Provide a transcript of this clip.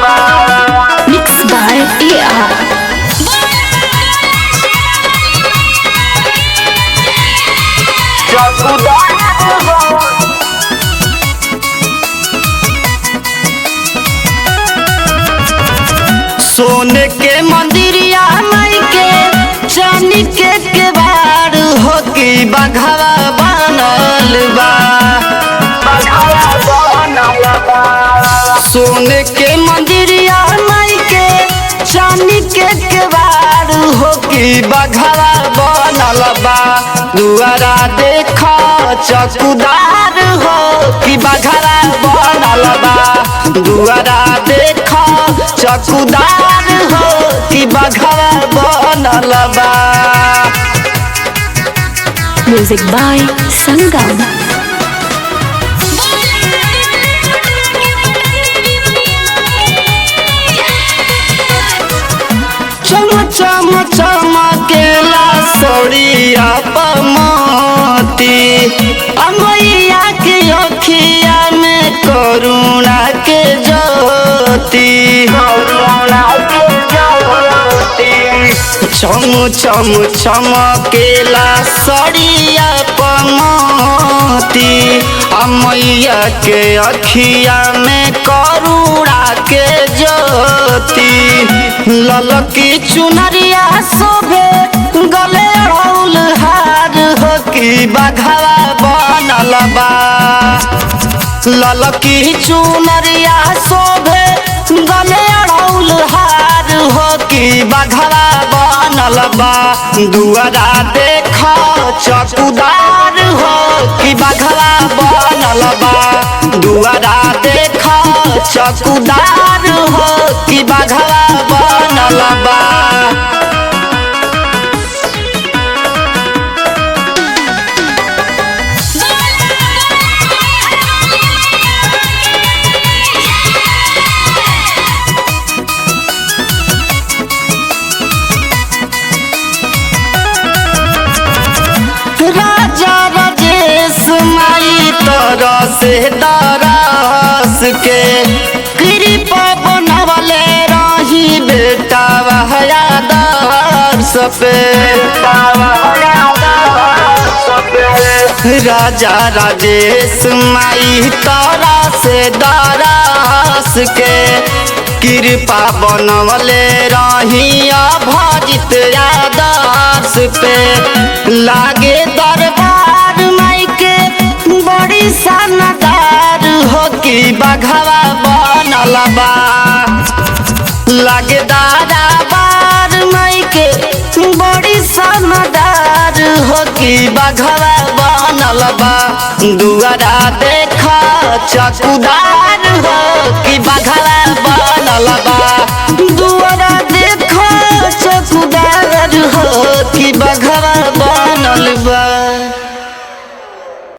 Mixed by AR. सोने के मंदिरिया माई के चांदी के केवाड़ हो की बघवा बनल बा। सोने के मंदिरिया माई के चांदी के केवाड़ हो की बघवा बनल बा। दुआरा देखा चकुदार हो की बघवा बनल बा। दुआरा देखा चकुदार हो कि बघवा बनल बा। Music by Sangam. चम चम चमकेला सड़िया पमती अमैया के अखिया में करुणा के ज्योति। चम चम चमकेला सड़िया पमती अमैया के अखिया में करुणा के ज्योति। ललकी चुनरिया शोभे गले अड़ौल हार हो की बघवा बनल बा। ललकी चुनरिया शोभे गले अड़ौल हार हो की बघवा बनल बा। दुआरा देखा चकुदार हो कि बघवा बनल बा। दुआरा देखा चकुदार हो कि बघवा बनल बा। राजा राजेश माई तरह से दरस के कृपा बनवले रही बेटा वहया दर्श पे। राजा राजेश माई तरह से दरस के कृपा बनवले रही अभजित आदर्श पे। लागे दरबार माई के बड़ी शानदार हो की बघवा बनल बा। लागे दरबार माई के बड़ी शानदार हो की बघवा बनल बा। दुआरा देखा चकुदार हो कि बघवा बनल बा।